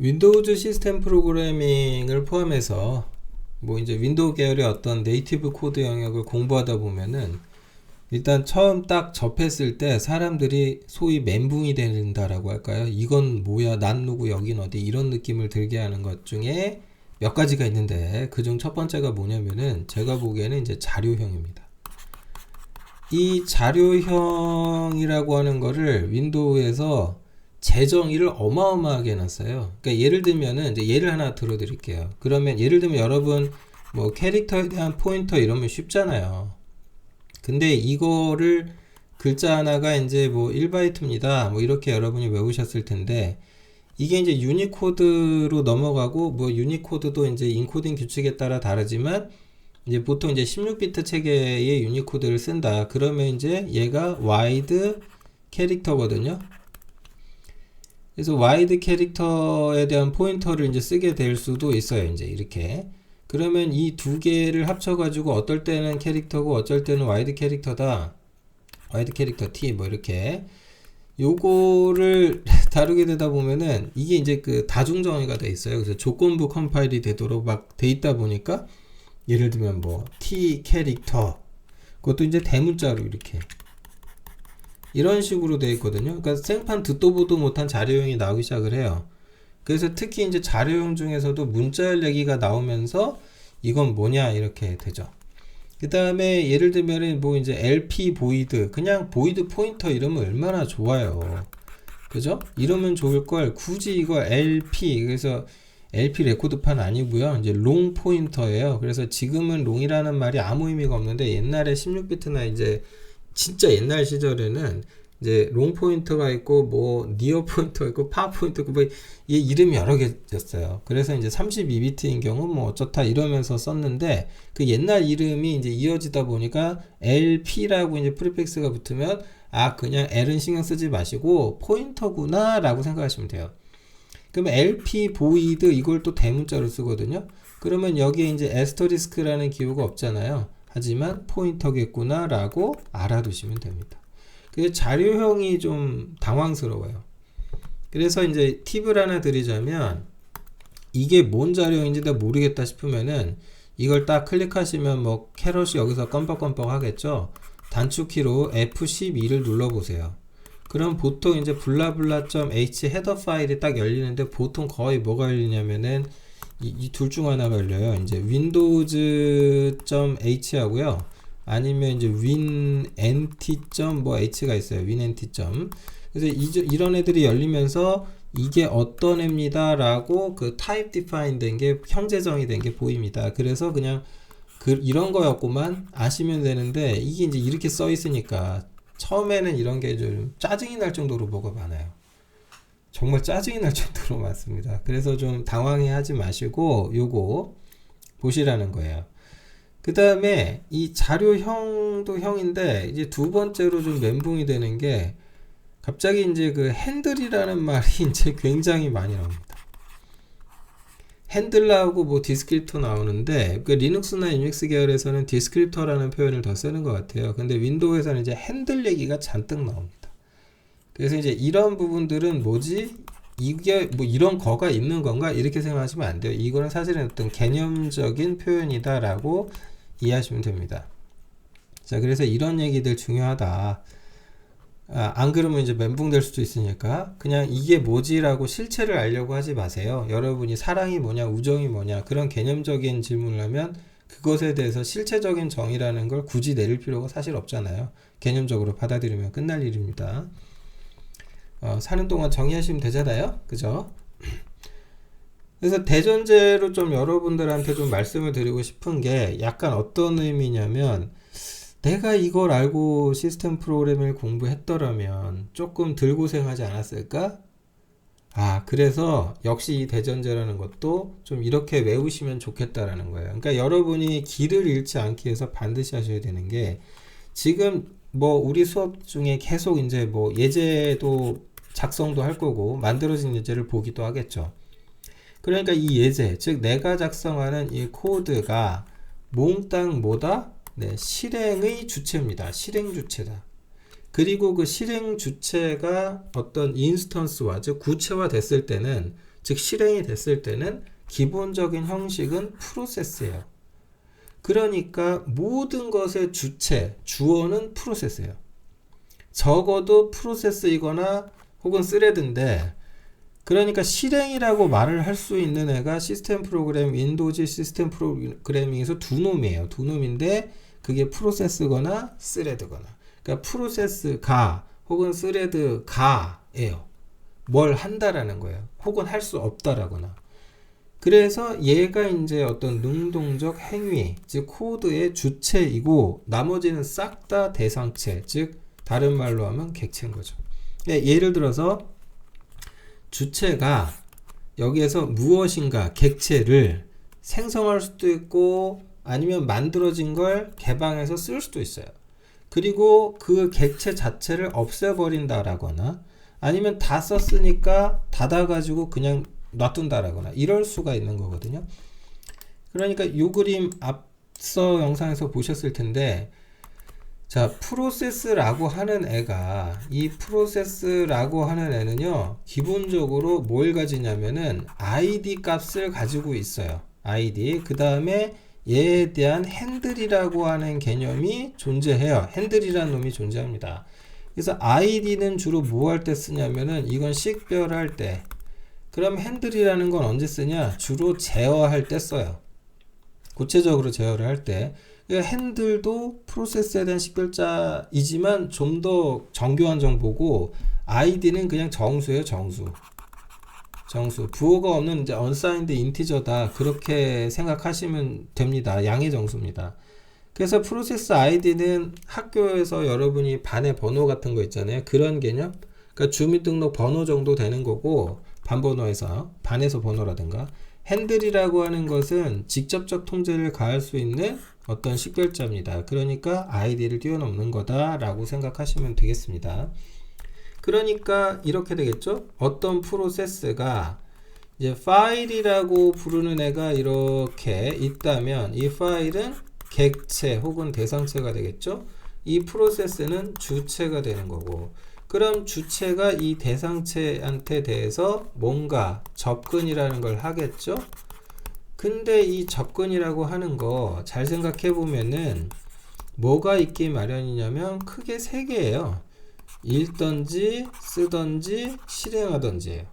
윈도우즈 시스템 프로그래밍을 포함해서 뭐 이제 윈도우 계열의 어떤 네이티브 코드 영역을 공부하다 보면은 일단 처음 딱 접했을 때 사람들이 소위 멘붕이 된다라고 할까요? 이건 뭐야? 난 누구? 여긴 어디? 이런 느낌을 들게 하는 것 중에 몇 가지가 있는데 그중 첫 번째가 뭐냐면은 제가 보기에는 이제 자료형입니다. 이 자료형이라고 하는 거를 윈도우에서 재정의를 어마어마하게 해놨어요. 그러니까 예를 들면은 이제 예를 하나 들어드릴게요. 그러면 예를 들면 여러분 뭐 캐릭터에 대한 포인터 이러면 쉽잖아요. 근데 이거를 글자 하나가 이제 뭐 1바이트입니다. 뭐 이렇게 여러분이 외우셨을 텐데 이게 이제 유니코드로 넘어가고 뭐 유니코드도 이제 인코딩 규칙에 따라 다르지만 이제 보통 이제 16비트 체계의 유니코드를 쓴다. 그러면 이제 얘가 와이드 캐릭터거든요. 그래서 와이드 캐릭터에 대한 포인터를 이제 쓰게 될 수도 있어요. 이제 이렇게. 그러면 이 두 개를 합쳐가지고 어떨 때는 캐릭터고 어쩔 때는 와이드 캐릭터다. 와이드 캐릭터 T 뭐 이렇게. 요거를 다루게 되다 보면은 이게 이제 그 다중정의가 돼 있어요. 그래서 조건부 컴파일이 되도록 막 돼 있다 보니까 예를 들면 뭐 T 캐릭터 그것도 이제 대문자로 이렇게 이런 식으로 되어 있거든요. 그러니까 생판 듣도 보도 못한 자료형이 나오기 시작을 해요. 그래서 특히 이제 자료형 중에서도 문자열 얘기가 나오면서 이건 뭐냐 이렇게 되죠. 그 다음에 예를 들면은 뭐 이제 LP 보이드 그냥 보이드 포인터 이러면 얼마나 좋아요. 그죠? 이러면 좋을 걸 굳이 이거 LP 그래서 LP 레코드판 아니고요. 이제 롱 포인터예요. 그래서 지금은 롱이라는 말이 아무 의미가 없는데 옛날에 16비트나 이제 진짜 옛날 시절에는 이제 롱 포인터가 있고 뭐 니어 포인터가 있고 파 포인터가 있고 뭐 이 이름이 여러 개였어요. 그래서 이제 32비트인 경우 뭐 어쩌다 이러면서 썼는데 그 옛날 이름이 이제 이어지다 보니까 LP라고 이제 프리픽스가 붙으면 아 그냥 L은 신경 쓰지 마시고 포인터구나 라고 생각하시면 돼요. 그러면 LP 보이드 이걸 또 대문자로 쓰거든요. 그러면 여기에 이제 에스터리스크라는 기호가 없잖아요. 하지만 포인터겠구나 라고 알아두시면 됩니다. 그래서 자료형이 좀 당황스러워요. 그래서 이제 팁을 하나 드리자면 이게 뭔 자료형인지 내가 모르겠다 싶으면은 이걸 딱 클릭하시면 뭐 캐럿이 여기서 껌뻑껌뻑 하겠죠. 단축키로 F12를 눌러보세요. 그럼 보통 이제 블라블라.h 헤더 파일이 딱 열리는데 보통 거의 뭐가 열리냐면은 이 둘 중 하나가 열려요. 이제 windows.h 하고요. 아니면 이제 winnt.h가 있어요. winnt. 그래서 이런 애들이 열리면서 이게 어떤 애입니다 라고 그 type define 된 게 형제정의 된 게 보입니다. 그래서 그냥 이런 거였구만 아시면 되는데 이게 이제 이렇게 써 있으니까 처음에는 이런 게 좀 짜증이 날 정도로 뭐가 많아요. 정말 짜증이 날 정도로 많습니다. 그래서 좀 당황해 하지 마시고 요거 보시라는 거예요. 그 다음에 이 자료형도 형인데 이제 두 번째로 좀 멘붕이 되는 게 갑자기 이제 그 핸들이라는 말이 이제 굉장히 많이 나옵니다. 핸들하고 뭐 디스크립터 나오는데 그 리눅스나 유닉스 계열에서는 디스크립터라는 표현을 더 쓰는 것 같아요. 근데 윈도우에서는 이제 핸들 얘기가 잔뜩 나옵니다. 그래서 이제 이런 부분들은 뭐지? 이게 뭐 이런 거가 있는 건가? 이렇게 생각하시면 안 돼요. 이거는 사실은 어떤 개념적인 표현이다 라고 이해하시면 됩니다. 자, 그래서 이런 얘기들 중요하다. 안 그러면 이제 멘붕 될 수도 있으니까 그냥 이게 뭐지라고 실체를 알려고 하지 마세요. 여러분이 사랑이 뭐냐 우정이 뭐냐 그런 개념적인 질문을 하면 그것에 대해서 실체적인 정의라는 걸 굳이 내릴 필요가 사실 없잖아요. 개념적으로 받아들이면 끝날 일입니다. 사는 동안 정의하시면 되잖아요. 그죠? 그래서 대전제로 좀 여러분들한테 좀 말씀을 드리고 싶은 게 약간 어떤 의미냐면 내가 이걸 알고 시스템 프로그래밍을 공부했더라면 조금 덜 고생하지 않았을까? 그래서 역시 이 대전제라는 것도 좀 이렇게 외우시면 좋겠다라는 거예요. 그러니까 여러분이 길을 잃지 않기 위해서 반드시 하셔야 되는 게 지금 뭐 우리 수업 중에 계속 이제 뭐 예제도 작성도 할 거고 만들어진 예제를 보기도 하겠죠. 그러니까 이 예제, 즉 내가 작성하는 이 코드가 몽땅 뭐다? 네, 실행의 주체입니다. 실행 주체다. 그리고 그 실행 주체가 어떤 인스턴스와 즉 구체화 됐을 때는 즉 실행이 됐을 때는 기본적인 형식은 프로세스예요. 그러니까 모든 것의 주체, 주어는 프로세스예요. 적어도 프로세스이거나 혹은 스레드인데, 그러니까 실행이라고 말을 할 수 있는 애가 시스템 프로그램, 윈도우즈 시스템 프로그래밍에서 두 놈이에요. 두 놈인데 그게 프로세스거나 스레드거나. 그러니까 프로세스가 혹은 스레드가예요. 뭘 한다라는 거예요. 혹은 할 수 없다라거나. 그래서 얘가 이제 어떤 능동적 행위, 즉 코드의 주체이고 나머지는 싹 다 대상체, 즉 다른 말로 하면 객체인 거죠. 예를 들어서 주체가 여기에서 무엇인가 객체를 생성할 수도 있고 아니면 만들어진 걸 개방해서 쓸 수도 있어요. 그리고 그 객체 자체를 없애버린다라거나 아니면 다 썼으니까 닫아가지고 그냥 놔둔다라거나 이럴 수가 있는 거거든요. 그러니까 이 그림 앞서 영상에서 보셨을 텐데, 자, 프로세스라고 하는 애가, 이 프로세스라고 하는 애는요, 기본적으로 뭘 가지냐면은 id 값을 가지고 있어요. id. 그 다음에 얘에 대한 핸들이라고 하는 개념이 존재해요. 핸들이라는 놈이 존재합니다. 그래서 id는 주로 뭐 할 때 쓰냐면은 이건 식별할 때. 그럼 핸들이라는 건 언제 쓰냐? 주로 제어할 때 써요. 구체적으로 제어를 할 때. 핸들도 프로세스에 대한 식별자이지만 좀 더 정교한 정보고, id는 그냥 정수예요. 정수. 부호가 없는 이제 unsigned 인티저다, 그렇게 생각하시면 됩니다. 양의 정수입니다. 그래서 프로세스 id는 학교에서 여러분이 반의 번호 같은 거 있잖아요. 그런 개념. 그러니까 주민등록 번호 정도 되는 거고, 반번호에서 반에서 번호라든가. 핸들이라고 하는 것은 직접적 통제를 가할 수 있는 어떤 식별자입니다. 그러니까 id를 뛰어넘는 거다라고 생각하시면 되겠습니다. 그러니까 이렇게 되겠죠. 어떤 프로세스가 이제 파일이라고 부르는 애가 이렇게 있다면 이 파일은 객체 혹은 대상체가 되겠죠. 이 프로세스는 주체가 되는 거고, 그럼 주체가 이 대상체한테 대해서 뭔가 접근이라는 걸 하겠죠. 근데 이 접근이라고 하는 거 잘 생각해 보면은 뭐가 있기 마련이냐면 크게 세 개예요. 읽던지 쓰던지 실행하던지예요.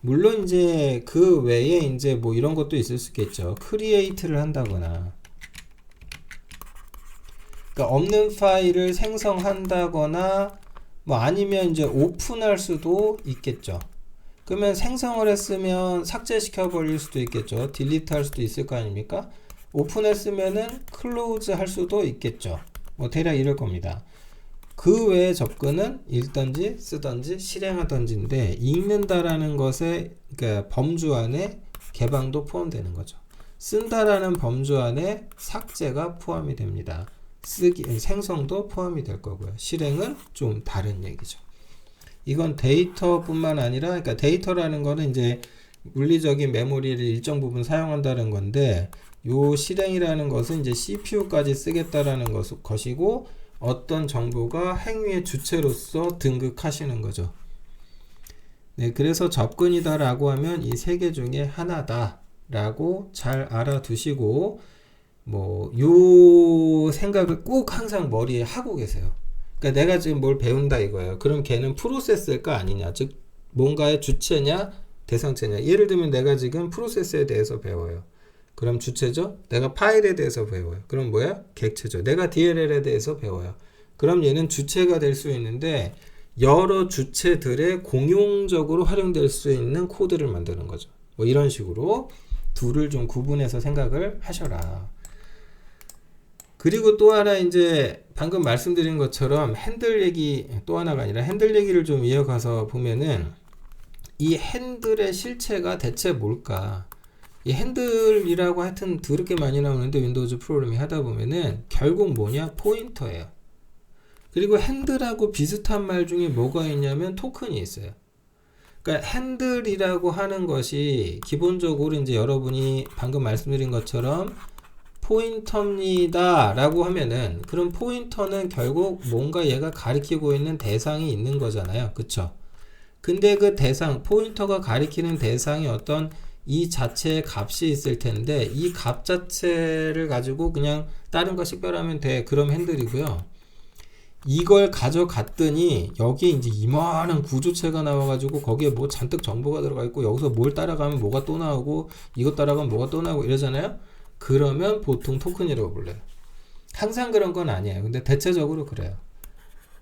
물론 이제 그 외에 이제 뭐 이런 것도 있을 수 있겠죠. 크리에이트를 한다거나, 그러니까 없는 파일을 생성한다거나, 뭐 아니면 이제 오픈할 수도 있겠죠. 그러면 생성을 했으면 삭제시켜 버릴 수도 있겠죠. 딜리트 할 수도 있을 거 아닙니까? 오픈했으면은 클로즈 할 수도 있겠죠. 뭐 대략 이럴 겁니다. 그 외의 접근은 읽던지 쓰던지 실행하던지인데, 읽는다라는 것의 그러니까 범주 안에 개방도 포함되는 거죠. 쓴다라는 범주 안에 삭제가 포함이 됩니다. 생성도 포함이 될 거고요. 실행은 좀 다른 얘기죠. 이건 데이터뿐만 아니라, 그러니까 데이터라는 거는 이제 물리적인 메모리를 일정 부분 사용한다는 건데, 요 실행이라는 것은 이제 CPU까지 쓰겠다라는 것이고, 어떤 정보가 행위의 주체로서 등극하시는 거죠. 네, 그래서 접근이다라고 하면 이 세 개 중에 하나다라고 잘 알아두시고, 뭐 요 생각을 꼭 항상 머리에 하고 계세요. 그러니까 내가 지금 뭘 배운다 이거예요. 그럼 걔는 프로세스일까 아니냐, 즉 뭔가의 주체냐 대상체냐. 예를 들면 내가 지금 프로세스에 대해서 배워요. 그럼 주체죠. 내가 파일에 대해서 배워요. 그럼 뭐야? 객체죠. 내가 DLL에 대해서 배워요. 그럼 얘는 주체가 될 수 있는데, 여러 주체들의 공용적으로 활용될 수 있는 코드를 만드는 거죠. 뭐 이런 식으로 둘을 좀 구분해서 생각을 하셔라. 그리고 또 하나, 이제 방금 말씀드린 것처럼 핸들 얘기, 또 하나가 아니라 핸들 얘기를 좀 이어가서 보면은 이 핸들의 실체가 대체 뭘까? 이 핸들이라고 하여튼 더럽게 많이 나오는데 윈도우즈 프로그래밍 하다 보면은 결국 뭐냐? 포인터예요. 그리고 핸들하고 비슷한 말 중에 뭐가 있냐면 토큰이 있어요. 그러니까 핸들이라고 하는 것이 기본적으로 이제 여러분이 방금 말씀드린 것처럼 포인터입니다 라고 하면은, 그럼 포인터는 결국 뭔가 얘가 가리키고 있는 대상이 있는 거잖아요. 그쵸? 근데 그 대상, 포인터가 가리키는 대상이 어떤 이 자체의 값이 있을 텐데 이 값 자체를 가지고 그냥 다른 거 식별하면 돼. 그럼 핸들이고요. 이걸 가져갔더니 여기에 이제 이만한 구조체가 나와가지고 거기에 뭐 잔뜩 정보가 들어가 있고 여기서 뭘 따라가면 뭐가 또 나오고 이것 따라가면 뭐가 또 나오고 이러잖아요. 그러면 보통 토큰이라고 불러요. 항상 그런 건 아니에요. 근데 대체적으로 그래요.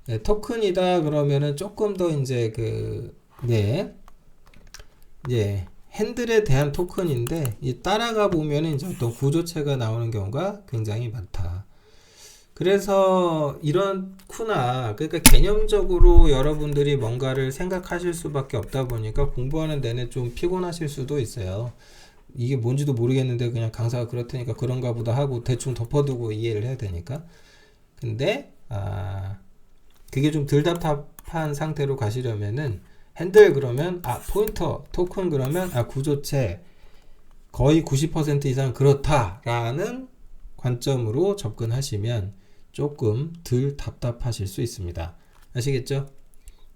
네, 토큰이다 그러면은 조금 더 이제 핸들에 대한 토큰인데 이 따라가 보면은 이제 어떤 구조체가 나오는 경우가 굉장히 많다. 그래서 이렇구나. 그러니까 개념적으로 여러분들이 뭔가를 생각하실 수밖에 없다 보니까 공부하는 내내 좀 피곤하실 수도 있어요. 이게 뭔지도 모르겠는데 그냥 강사가 그렇다니까 그런가 보다 하고 대충 덮어두고 이해를 해야 되니까. 근데 그게 좀 덜 답답한 상태로 가시려면은 핸들 그러면 포인터, 토큰 그러면 구조체 거의 90% 이상 그렇다라는 관점으로 접근하시면 조금 덜 답답하실 수 있습니다. 아시겠죠?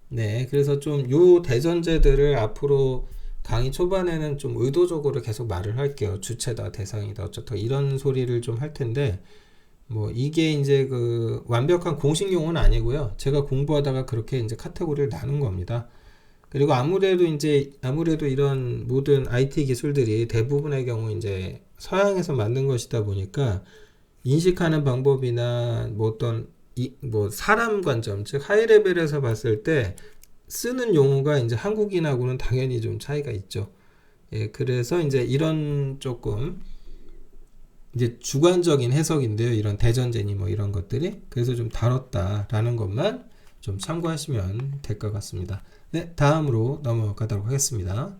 네, 그래서 좀 요 대전제들을 앞으로 강의 초반에는 좀 의도적으로 계속 말을 할게요. 주체다, 대상이다, 어쩌다 이런 소리를 좀 할 텐데 뭐 이게 이제 그 완벽한 공식 용어는 아니고요. 제가 공부하다가 그렇게 이제 카테고리를 나눈 겁니다. 그리고 아무래도 이런 모든 IT 기술들이 대부분의 경우 이제 서양에서 만든 것이다 보니까 인식하는 방법이나 뭐 어떤 사람 관점, 즉 하이 레벨에서 봤을 때 쓰는 용어가 이제 한국인하고는 당연히 좀 차이가 있죠. 예, 그래서 이제 이런 조금 이제 주관적인 해석인데요. 이런 대전제니 뭐 이런 것들이 그래서 좀 다뤘다라는 것만 좀 참고하시면 될 것 같습니다. 네, 다음으로 넘어가도록 하겠습니다.